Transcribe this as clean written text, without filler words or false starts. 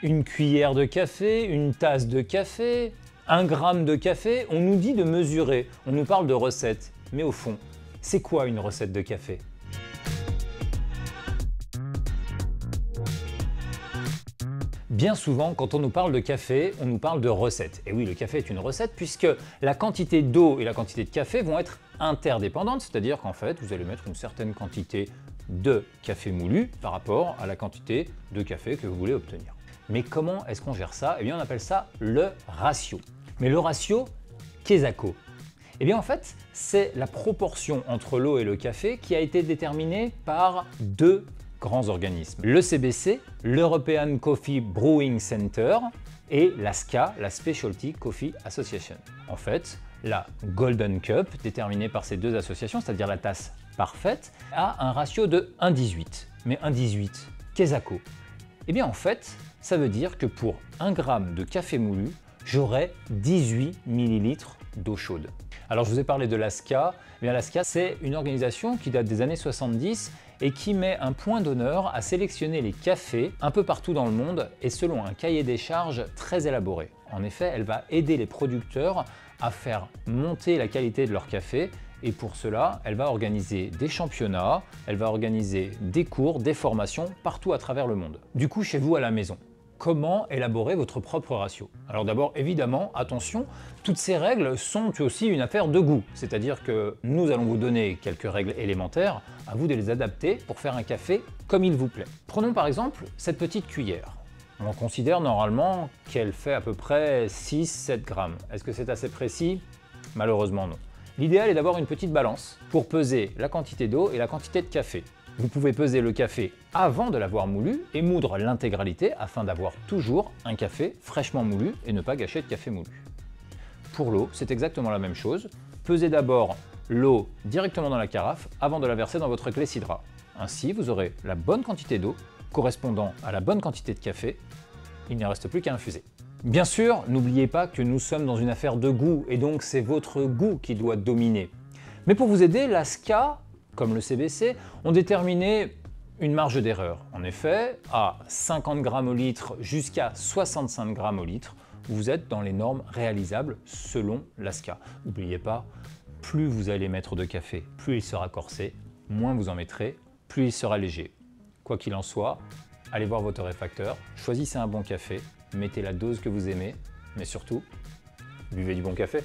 Une cuillère de café, une tasse de café, 1 gramme de café, on nous dit de mesurer, on nous parle de recettes. Mais au fond, c'est quoi une recette de café? Bien souvent, quand on nous parle de café, on nous parle de recette. Et oui, le café est une recette puisque la quantité d'eau et la quantité de café vont être interdépendantes, c'est-à-dire qu'en fait, vous allez mettre une certaine quantité de café moulu par rapport à la quantité de café que vous voulez obtenir. Mais comment est-ce qu'on gère ça? Eh bien, on appelle ça le ratio. Mais le ratio, qu'est-ce que c'est? Eh bien, en fait, c'est la proportion entre l'eau et le café qui a été déterminée par deux grands organismes. Le CBC, l'European Coffee Brewing Center, et la SCA, la Specialty Coffee Association. En fait, la Golden Cup, déterminée par ces deux associations, c'est-à-dire la tasse parfaite, a un ratio de 1,18. Mais 1,18, qu'est-ce que c'est? Eh bien, en fait, ça veut dire que pour 1 gramme de café moulu, j'aurai 18 ml d'eau chaude. Alors, je vous ai parlé de la SCA. Eh bien, la SCA, c'est une organisation qui date des années 70 et qui met un point d'honneur à sélectionner les cafés un peu partout dans le monde et selon un cahier des charges très élaboré. En effet, elle va aider les producteurs à faire monter la qualité de leur café et pour cela, elle va organiser des championnats, elle va organiser des cours, des formations partout à travers le monde. Du coup, chez vous à la maison, comment élaborer votre propre ratio? Alors d'abord, évidemment, attention, toutes ces règles sont aussi une affaire de goût. C'est-à-dire que nous allons vous donner quelques règles élémentaires, à vous de les adapter pour faire un café comme il vous plaît. Prenons par exemple cette petite cuillère. On considère normalement qu'elle fait à peu près 6-7 grammes. Est-ce que c'est assez précis? Malheureusement non. L'idéal est d'avoir une petite balance pour peser la quantité d'eau et la quantité de café. Vous pouvez peser le café avant de l'avoir moulu et moudre l'intégralité afin d'avoir toujours un café fraîchement moulu et ne pas gâcher de café moulu. Pour l'eau, c'est exactement la même chose. Pesez d'abord l'eau directement dans la carafe avant de la verser dans votre clepsydra. Ainsi, vous aurez la bonne quantité d'eau correspondant à la bonne quantité de café. Il ne reste plus qu'à infuser. Bien sûr, n'oubliez pas que nous sommes dans une affaire de goût et donc c'est votre goût qui doit dominer. Mais pour vous aider, la SCA, comme le CBC, ont déterminé une marge d'erreur. En effet, à 50 grammes au litre jusqu'à 65 grammes au litre, vous êtes dans les normes réalisables selon la SCA. N'oubliez pas, plus vous allez mettre de café, plus il sera corsé, moins vous en mettrez, plus il sera léger. Quoi qu'il en soit, allez voir votre torréfacteur, choisissez un bon café, mettez la dose que vous aimez, mais surtout, buvez du bon café.